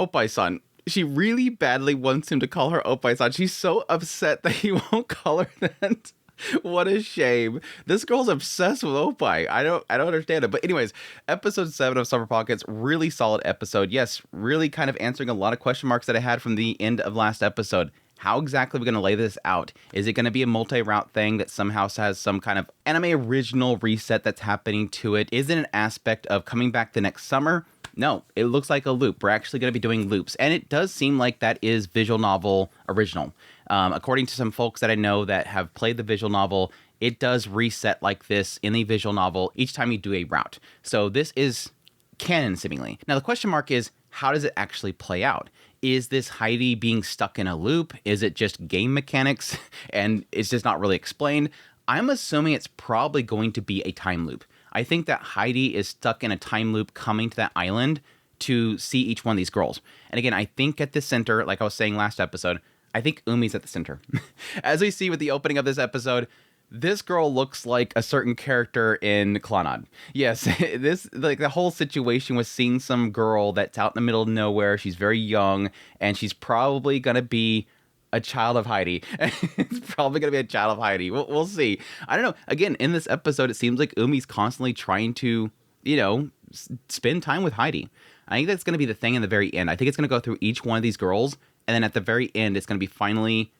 Oppai-san. She really badly wants him to call her Oppai-san. She's so upset that he won't call her that. What a shame. This girl's obsessed with Oppai. I don't understand it. But anyways, episode 7 of Summer Pockets, really solid episode. Yes, really kind of answering a lot of question marks that I had from the end of last episode. How exactly are we going to lay this out? Is it going to be a multi-route thing that somehow has some kind of anime original reset that's happening to it? Is it an aspect of coming back the next summer? No, it looks like a loop. We're actually going to be doing loops. And it does seem like that is visual novel original. According to some folks that I know that have played the visual novel, it does reset like this in the visual novel each time you do a route. So this is canon, seemingly. Now, the question mark is, how does it actually play out? Is this Heidi being stuck in a loop? Is it just game mechanics and it's just not really explained? I'm assuming it's probably going to be a time loop. I think that Heidi is stuck in a time loop coming to that island to see each one of these girls. And again, I think at the center, like I was saying last episode, I think Umi's at the center. As we see with the opening of this episode, this girl looks like a certain character in Clannad. Yes, this like the whole situation with seeing some girl that's out in the middle of nowhere. She's very young, and she's probably going to be a child of Heidi. It's probably going to be a child of Heidi. We'll see. I don't know. Again, in this episode, it seems like Umi's constantly trying to, spend time with Heidi. I think that's going to be the thing in the very end. I think it's going to go through each one of these girls, and then at the very end, it's going to be finally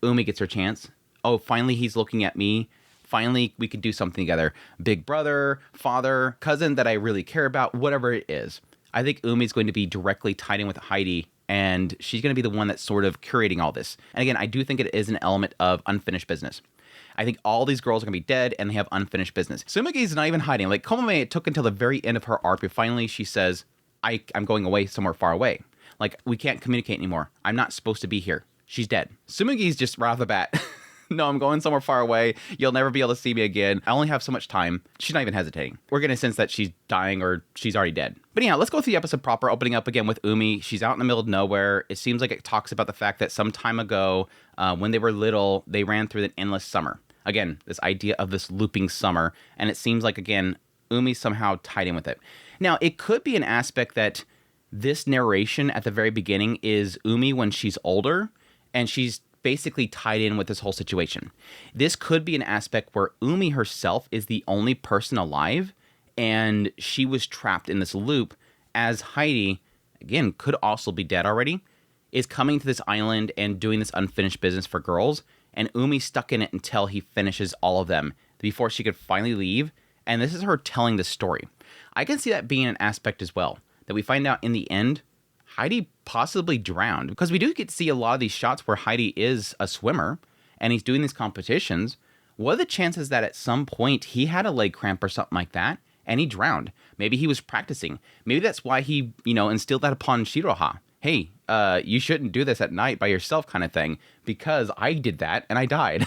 Umi gets her chance. Oh, finally he's looking at me. Finally, we could do something together. Big brother, father, cousin that I really care about, whatever it is. I think Umi's going to be directly tied in with Heidi, and she's going to be the one that's sort of curating all this. And again, I do think it is an element of unfinished business. I think all these girls are going to be dead, and they have unfinished business. Tsumigi's not even hiding. Like, Komame, it took until the very end of her arc, but finally she says, I'm going away somewhere far away. Like, we can't communicate anymore. I'm not supposed to be here. She's dead. Tsumigi's just right off the bat. No, I'm going somewhere far away. You'll never be able to see me again. I only have so much time. She's not even hesitating. We're going to sense that she's dying or she's already dead. But anyhow, let's go through the episode proper, opening up again with Umi. She's out in the middle of nowhere. It seems like it talks about the fact that some time ago, when they were little, they ran through an endless summer. Again, this idea of this looping summer. And it seems like, again, Umi's somehow tied in with it. Now, it could be an aspect that this narration at the very beginning is Umi when she's older, and she's basically tied in with this whole situation. This could be an aspect where Umi herself is the only person alive, and she was trapped in this loop, as Heidi, again, could also be dead already, is coming to this island and doing this unfinished business for girls, and Umi's stuck in it until he finishes all of them before she could finally leave, and this is her telling the story. I can see that being an aspect as well, that we find out in the end, Heidi possibly drowned, because we do get to see a lot of these shots where Heidi is a swimmer and he's doing these competitions. What are the chances that at some point he had a leg cramp or something like that and he drowned? Maybe he was practicing. Maybe that's why he, instilled that upon Shiroha. Hey, you shouldn't do this at night by yourself kind of thing, because I did that and I died.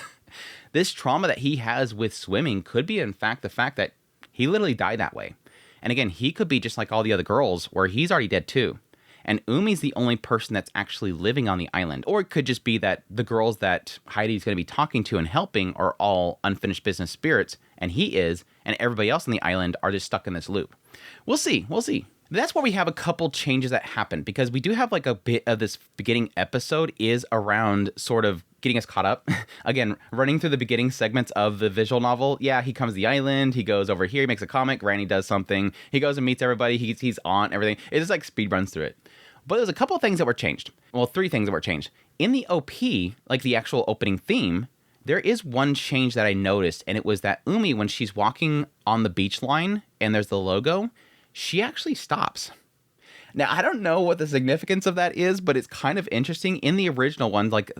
This trauma that he has with swimming could be, in fact, the fact that he literally died that way. And again, he could be just like all the other girls where he's already dead too. And Umi's the only person that's actually living on the island. Or it could just be that the girls that Heidi's going to be talking to and helping are all unfinished business spirits, and he is, and everybody else on the island are just stuck in this loop. We'll see. That's where we have a couple changes that happen, because we do have like a bit of this beginning episode is around sort of getting us caught up. Again, running through the beginning segments of the visual novel. Yeah, he comes to the island, he goes over here, he makes a comment, Granny does something, he goes and meets everybody, he's on everything. It just like speed runs through it. But there's a couple of things that were changed. Well, 3 things that were changed. In the OP, like the actual opening theme, there is one change that I noticed, and it was that Umi, when she's walking on the beach line and there's the logo, she actually stops. Now, I don't know what the significance of that is, but it's kind of interesting. In the original one, like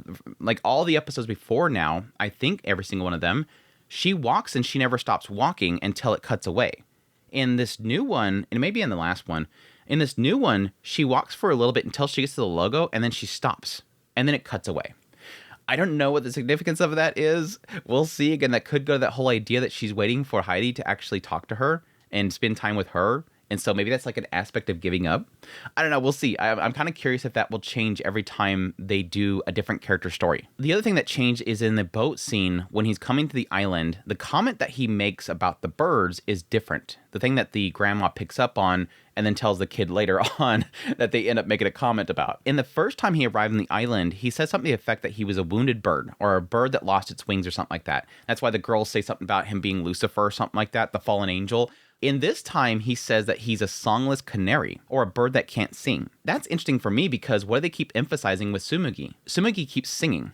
all the episodes before now, I think every single one of them, she walks and she never stops walking until it cuts away. In this new one, and maybe in the last one, in this new one, she walks for a little bit until she gets to the logo, and then she stops, and then it cuts away. I don't know what the significance of that is. We'll see. Again, that could go to that whole idea that she's waiting for Heidi to actually talk to her and spend time with her. And so maybe that's like an aspect of giving up. I don't know. We'll see. I'm kind of curious if that will change every time they do a different character story. The other thing that changed is in the boat scene when he's coming to the island, the comment that he makes about the birds is different. The thing that the grandma picks up on, and then tells the kid later on that they end up making a comment about. In the first time he arrived on the island, he said something to the effect that he was a wounded bird, or a bird that lost its wings or something like that. That's why the girls say something about him being Lucifer or something like that, the fallen angel. In this time, he says that he's a songless canary, or a bird that can't sing. That's interesting for me because what do they keep emphasizing with Tsumugi? Tsumugi keeps singing.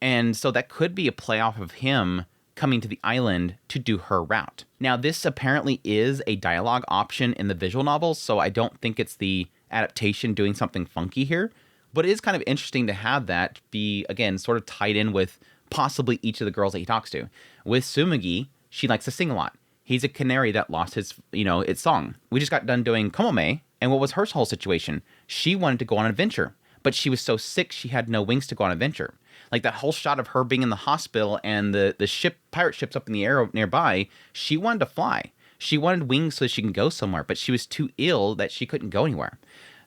And so that could be a playoff of him coming to the island to do her route. Now, this apparently is a dialogue option in the visual novels, so I don't think it's the adaptation doing something funky here. But it is kind of interesting to have that be, again, sort of tied in with possibly each of the girls that he talks to. With Tsumugi, she likes to sing a lot. He's a canary that lost his, its song. We just got done doing Komome, and what was her whole situation? She wanted to go on an adventure, but she was so sick she had no wings to go on an adventure. Like that whole shot of her being in the hospital and the pirate ship's up in the air nearby, she wanted to fly. She wanted wings so she can go somewhere, but she was too ill that she couldn't go anywhere.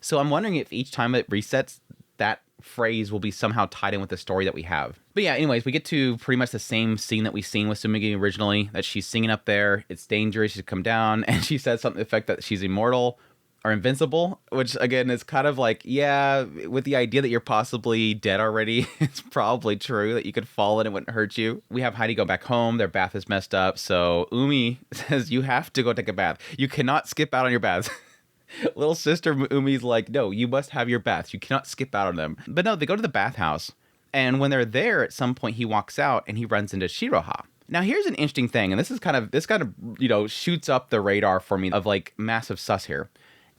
So I'm wondering if each time it resets, that phrase will be somehow tied in with the story that we have. But yeah, anyways, we get to pretty much the same scene that we've seen with Tsumugi originally, that she's singing up there, it's dangerous, she's come down, and she says something to the effect that she's immortal or invincible, which again is kind of like, yeah, with the idea that you're possibly dead already, it's probably true that you could fall and it wouldn't hurt you. We have Heidi go back home, their bath is messed up, so Umi says you have to go take a bath. You cannot skip out on your baths. Little sister Umi's like, no, you must have your baths. You cannot skip out on them. But no, they go to the bathhouse. And when they're there, at some point, he walks out and he runs into Shiroha. Now, here's an interesting thing. And this kind of shoots up the radar for me of like massive sus here.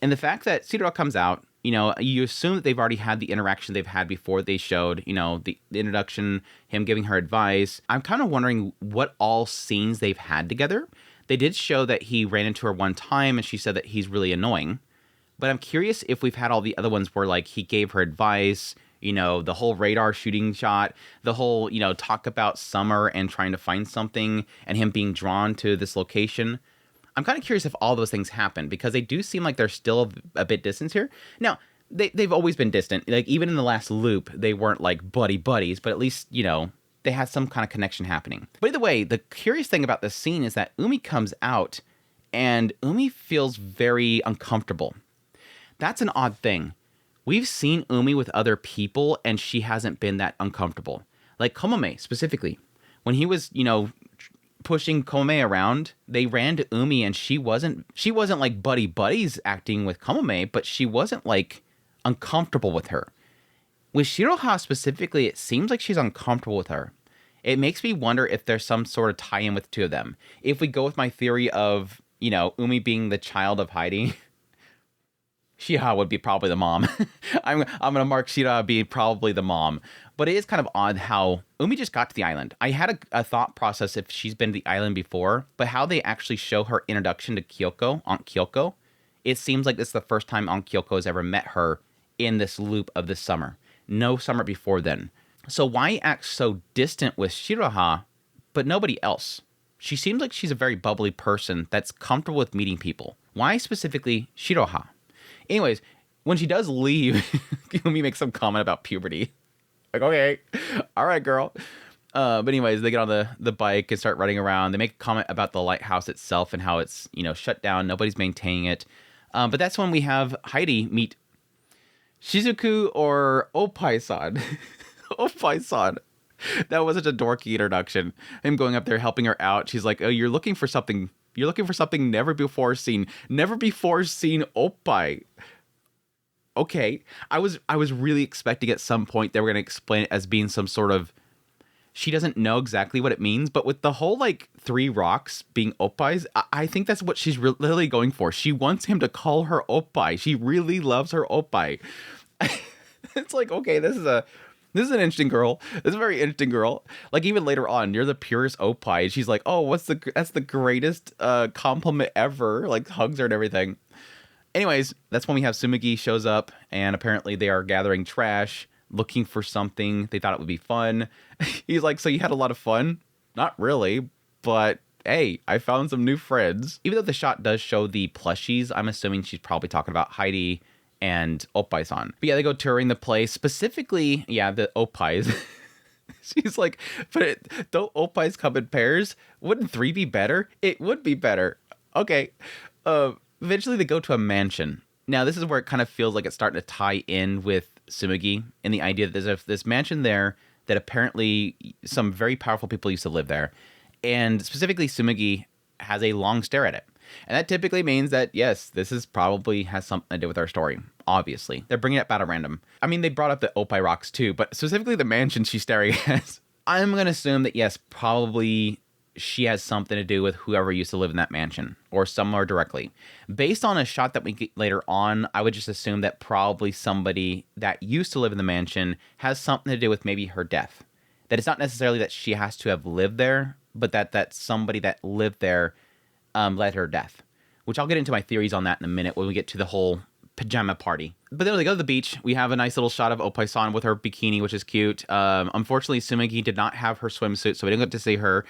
And the fact that Shiroha comes out, you assume that they've already had the interaction they've had before they showed, the introduction, him giving her advice. I'm kind of wondering what all scenes they've had together. They did show that he ran into her one time and she said that he's really annoying. But I'm curious if we've had all the other ones where like he gave her advice, the whole radar shooting shot, the whole, talk about summer and trying to find something and him being drawn to this location. I'm kind of curious if all those things happen because they do seem like they're still a bit distant here. Now, they've always been distant. Like even in the last loop, they weren't like buddies, but at least, they had some kind of connection happening. But either way, the curious thing about this scene is that Umi comes out and Umi feels very uncomfortable. That's an odd thing. We've seen Umi with other people and she hasn't been that uncomfortable. Like Komome specifically. When he was, pushing Komome around, they ran to Umi and she wasn't like buddies acting with Komome, but she wasn't like uncomfortable with her. With Shiroha specifically, it seems like she's uncomfortable with her. It makes me wonder if there's some sort of tie-in with the two of them. If we go with my theory of, Umi being the child of Heidi, Shiroha would be probably the mom. I'm going to mark Shiroha being probably the mom. But it is kind of odd how Umi just got to the island. I had a thought process if she's been to the island before, but how they actually show her introduction to Kyoko, Aunt Kyoko, it seems like this is the first time Aunt Kyoko has ever met her in this loop of this summer. No summer before then. So why act so distant with Shiroha, but nobody else? She seems like she's a very bubbly person that's comfortable with meeting people. Why specifically Shiroha? Anyways, when she does leave, Umi makes some comment about puberty. Like, okay, all right, girl. But anyways, they get on the bike and start riding around. They make a comment about the lighthouse itself and how it's, shut down. Nobody's maintaining it. But that's when we have Heidi meet Shizuku or Oppai-san. Oppai-san. That was such a dorky introduction. Him going up there, helping her out. She's like, oh, you're looking for something never before seen. Never before seen Oppai. Okay. I was really expecting at some point they were going to explain it as being some sort of, she doesn't know exactly what it means, but with the whole like 3 rocks being Oppais, I think that's what she's really going for. She wants him to call her Oppai. She really loves her Oppai. It's like, okay, this is an interesting girl. This is a very interesting girl. Like even later on, you're the purest Oppai. And she's like, oh, that's the greatest compliment ever. Like hugs her and everything. Anyways, that's when we have Tsumugi shows up and apparently they are gathering trash, looking for something. They thought it would be fun. He's like, so you had a lot of fun? Not really, but hey, I found some new friends. Even though the shot does show the plushies, I'm assuming she's probably talking about Heidi and Oppai-san. But yeah, they go touring the place. Specifically, yeah, the Oppais. She's like, but don't Oppais come in pairs? Wouldn't 3 be better? It would be better. Okay. Eventually, they go to a mansion. Now, this is where it kind of feels like it's starting to tie in with Tsumugi and the idea that there's this mansion there that apparently some very powerful people used to live there. And specifically, Tsumugi has a long stare at it. And that typically means that, yes, this is probably has something to do with our story. Obviously. They're bringing it up out of random. I mean, they brought up the Opie rocks too, but specifically the mansion she's staring at. I'm going to assume that, yes, probably she has something to do with whoever used to live in that mansion or somewhere directly. Based on a shot that we get later on, I would just assume that probably somebody that used to live in the mansion has something to do with maybe her death. That it's not necessarily that she has to have lived there, but that somebody that lived there led her death, which I'll get into my theories on that in a minute when we get to the whole pajama party. But then when they go to the beach, we have a nice little shot of Opie-san with her bikini, which is cute. Unfortunately, Tsumugi did not have her swimsuit, so we didn't get to see her.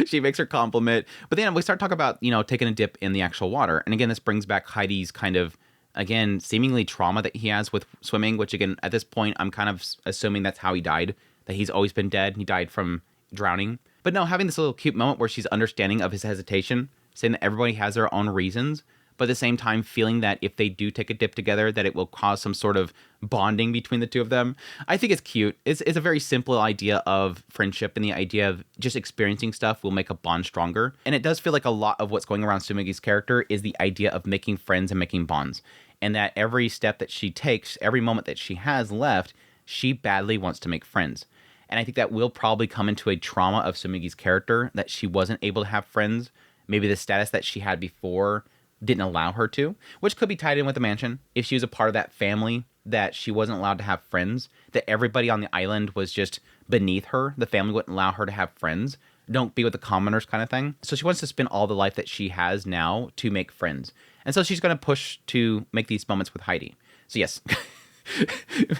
She makes her compliment. But then we start talking about, taking a dip in the actual water. And again, this brings back Heidi's kind of, again, seemingly trauma that he has with swimming, which again, at this point, I'm kind of assuming that's how he died, that he's always been dead. He died from drowning. But no, having this little cute moment where she's understanding of his hesitation, saying that everybody has their own reasons, but at the same time feeling that if they do take a dip together, that it will cause some sort of bonding between the two of them. I think it's cute. It's a very simple idea of friendship, and the idea of just experiencing stuff will make a bond stronger. And it does feel like a lot of what's going around Tsumugi's character is the idea of making friends and making bonds. And that every step that she takes, every moment that she has left, she badly wants to make friends. And I think that will probably come into a trauma of Tsumugi's character, that she wasn't able to have friends. Maybe the status that she had before didn't allow her to, which could be tied in with the mansion. If she was a part of that family, that she wasn't allowed to have friends, that everybody on the island was just beneath her. The family wouldn't allow her to have friends. Don't be with the commoners kind of thing. So she wants to spend all the life that she has now to make friends. And so she's going to push to make these moments with Heidi. So yes.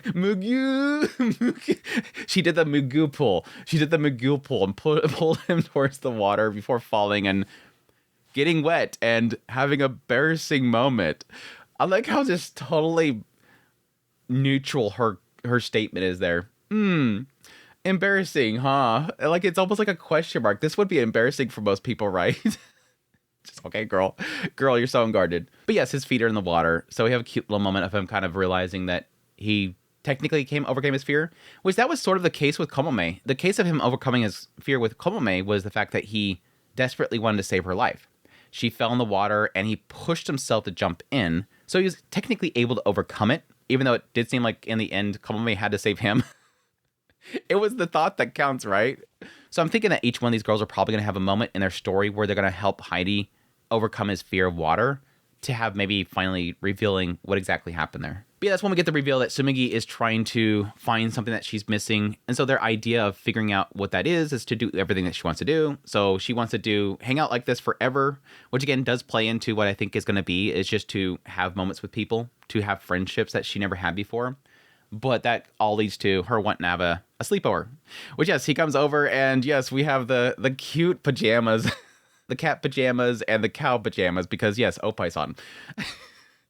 Mugu. She did the Mugu pull. She did the Mugu pull and pulled him towards the water before falling and getting wet and having a embarrassing moment. I like how just totally neutral her statement is there. Embarrassing, huh? Like, it's almost like a question mark. This would be embarrassing for most people, right? Just, okay, girl, you're so unguarded. But yes, his feet are in the water. So we have a cute little moment of him kind of realizing that he technically overcame his fear, which that was sort of the case with Komome. The case of him overcoming his fear with Komome was the fact that he desperately wanted to save her life. She fell in the water and he pushed himself to jump in. So he was technically able to overcome it, even though it did seem like in the end, Komome had to save him. It was the thought that counts, right? So I'm thinking that each one of these girls are probably going to have a moment in their story where they're going to help Heidi overcome his fear of water to have maybe finally revealing what exactly happened there. But yeah, that's when we get the reveal that Tsumugi is trying to find something that she's missing. And so their idea of figuring out what that is to do everything that she wants to do. So she wants to hang out like this forever, which again does play into what I think is going to be, is just to have moments with people, to have friendships that she never had before. But that all leads to her wanting to have a sleepover, which yes, he comes over and yes, we have the cute pajamas, the cat pajamas and the cow pajamas because yes, Opie-san.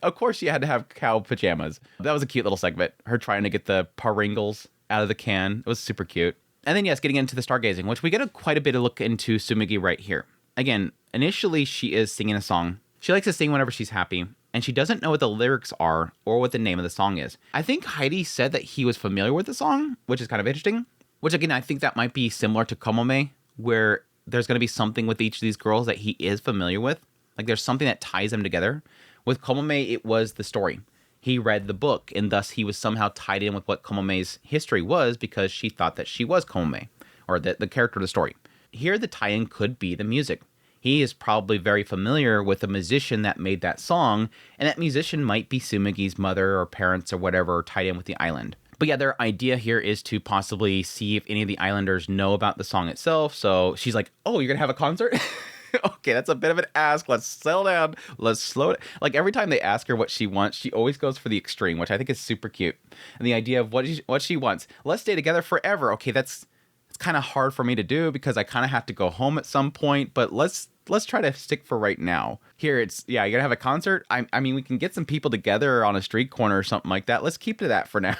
Of course she had to have cow pajamas. That was a cute little segment. Her trying to get the paringles out of the can. It was super cute. And then yes, getting into the stargazing, which we get quite a bit of look into Tsumugi right here. Again, initially she is singing a song. She likes to sing whenever she's happy. And she doesn't know what the lyrics are or what the name of the song is. I think Heidi said that he was familiar with the song, which is kind of interesting. Which again, I think that might be similar to Komome, where there's going to be something with each of these girls that he is familiar with. Like there's something that ties them together. With Komome, it was the story. He read the book, and thus he was somehow tied in with what Komome's history was because she thought that she was Komome, or the character of the story. Here, the tie-in could be the music. He is probably very familiar with the musician that made that song, and that musician might be Tsumugi's mother or parents or whatever tied in with the island. But yeah, their idea here is to possibly see if any of the islanders know about the song itself. So she's like, oh, you're going to have a concert? Okay, that's a bit of an ask. Let's settle down. Let's slow it. Like every time they ask her what she wants, she always goes for the extreme, which I think is super cute. And the idea of what she wants. Let's stay together forever. Okay, it's kind of hard for me to do because I kind of have to go home at some point, but let's try to stick for right now. Here it's, yeah, you're gonna have a concert. I mean, we can get some people together on a street corner or something like that. Let's keep to that for now.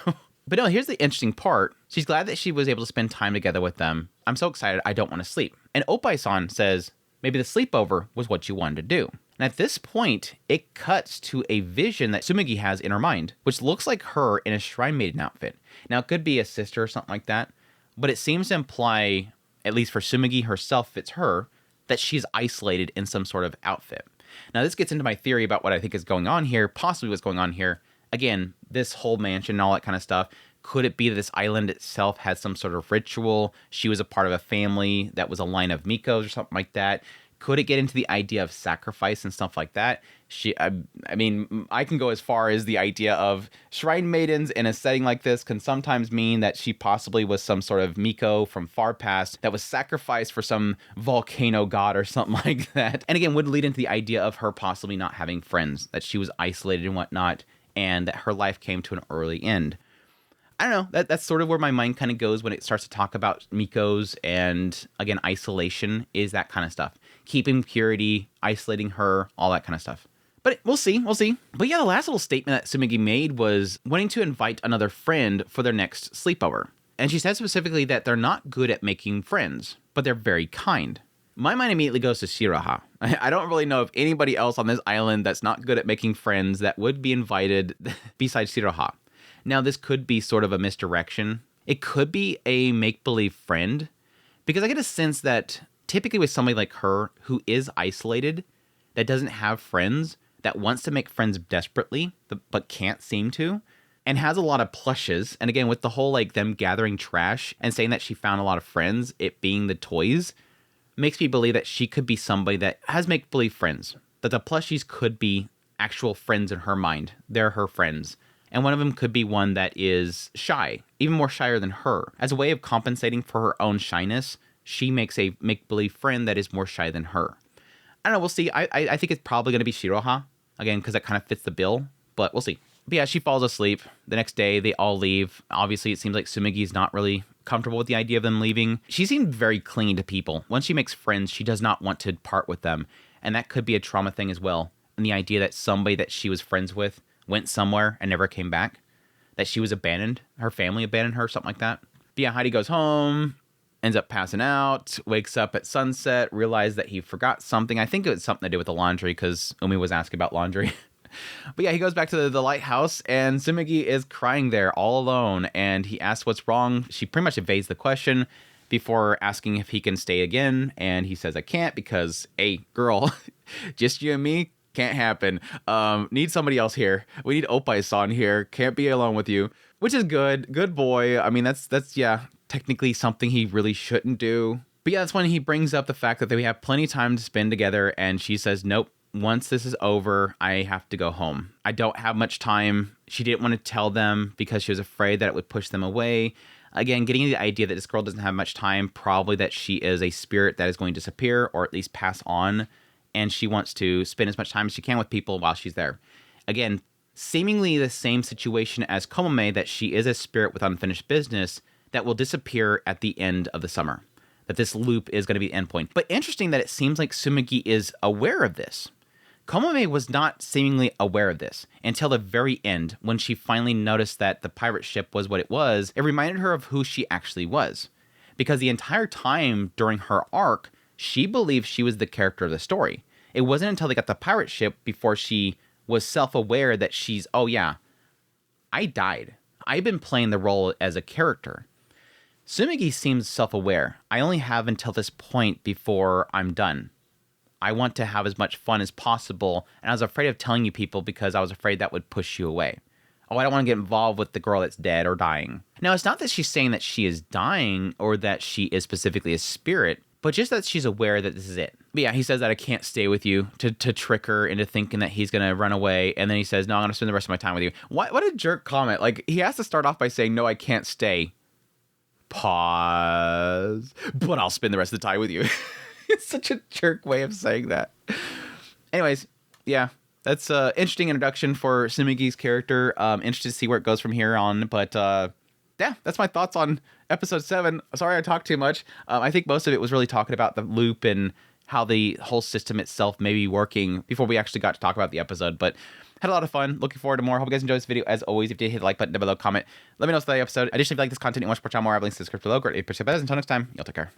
But no, here's the interesting part. She's glad that she was able to spend time together with them. I'm so excited, I don't want to sleep. And Opie-san says, maybe the sleepover was what you wanted to do. And And at this point, it cuts to a vision that Tsumugi has in her mind, which looks like her in a Shrine Maiden outfit. Now, it could be a sister or something like that, but it seems to imply, at least for Tsumugi herself, if it's her, that she's isolated in some sort of outfit. Now, this gets into my theory about what I think is going on here, possibly what's going on here. Again, this whole mansion and all that kind of stuff. Could it be that this island itself has some sort of ritual? She was a part of a family that was a line of Mikos or something like that. Could it get into the idea of sacrifice and stuff like that? I mean, I can go as far as the idea of Shrine Maidens in a setting like this can sometimes mean that she possibly was some sort of Miko from far past that was sacrificed for some volcano god or something like that. And again, would lead into the idea of her possibly not having friends, that she was isolated and whatnot, and that her life came to an early end. I don't know, that's sort of where my mind kind of goes when it starts to talk about Mikos and, again, isolation is that kind of stuff. Keeping purity, isolating her, all that kind of stuff. But we'll see. But yeah, the last little statement that Tsumugi made was wanting to invite another friend for their next sleepover. And she said specifically that they're not good at making friends, but they're very kind. My mind immediately goes to Shiraha. I don't really know of anybody else on this island that's not good at making friends that would be invited besides Shiraha. Now, this could be sort of a misdirection. It could be a make-believe friend, because I get a sense that typically with somebody like her who is isolated, that doesn't have friends, that wants to make friends desperately, but can't seem to, and has a lot of plushes. And again, with the whole like them gathering trash and saying that she found a lot of friends, it being the toys, makes me believe that she could be somebody that has make-believe friends, that the plushies could be actual friends in her mind. They're her friends. And one of them could be one that is shy, even more shyer than her. As a way of compensating for her own shyness, she makes a make-believe friend that is more shy than her. I don't know, we'll see. I think it's probably going to be Shiroha, again, because that kind of fits the bill, but we'll see. But yeah, she falls asleep. The next day, they all leave. Obviously, it seems like Tsumugi's not really comfortable with the idea of them leaving. She seemed very clingy to people. Once she makes friends, she does not want to part with them. And that could be a trauma thing as well. And the idea that somebody that she was friends with went somewhere and never came back, that she was abandoned, her family abandoned her, something like that. But yeah, Heidi goes home, ends up passing out, wakes up at sunset, realized that he forgot something. I think it was something to do with the laundry, because Umi was asking about laundry. But yeah, he goes back to the lighthouse, and Tsumugi is crying there all alone, and he asks what's wrong. She pretty much evades the question before asking if he can stay again, and he says, I can't, because, hey, girl, just you and me, can't happen. Need somebody else here. We need Oppai-san here. Can't be alone with you. Which is good. Good boy. I mean, that's yeah, technically something he really shouldn't do. But yeah, that's when he brings up the fact that they have plenty of time to spend together, and she says, nope, once this is over, I have to go home. I don't have much time. She didn't want to tell them because she was afraid that it would push them away. Again, getting the idea that this girl doesn't have much time, probably that she is a spirit that is going to disappear or at least pass on, and she wants to spend as much time as she can with people while she's there. Again, seemingly the same situation as Komome, that she is a spirit with unfinished business that will disappear at the end of the summer. That this loop is going to be the endpoint. But interesting that it seems like Tsumugi is aware of this. Komome was not seemingly aware of this until the very end, when she finally noticed that the pirate ship was what it was. It reminded her of who she actually was. Because the entire time during her arc, she believed she was the character of the story. It wasn't until they got the pirate ship before she was self-aware that she's, oh yeah, I died. I've been playing the role as a character. Tsumugi seems self-aware. I only have until this point before I'm done. I want to have as much fun as possible, and I was afraid of telling you people because I was afraid that would push you away. Oh, I don't want to get involved with the girl that's dead or dying. Now, it's not that she's saying that she is dying or that she is specifically a spirit, but just that she's aware that this is it. But yeah, he says that I can't stay with you to trick her into thinking that he's going to run away. And then he says, no, I'm going to spend the rest of my time with you. What a jerk comment. Like, he has to start off by saying, no, I can't stay. Pause. But I'll spend the rest of the time with you. It's such a jerk way of saying that. Anyways, yeah, that's an interesting introduction for Tsumugi's character. Interested to see where it goes from here on. But yeah, that's my thoughts on episode 7. Sorry I talked too much. I think most of it was really talking about the loop and how the whole system itself may be working before we actually got to talk about the episode. But had a lot of fun. Looking forward to more. Hope you guys enjoyed this video. As always, if you did, hit the like button down below, comment. Let me know if the episode. Additionally, if you like this content and you want to support channel more, I have links in the description below. Greatly appreciate it. Until next time, y'all take care.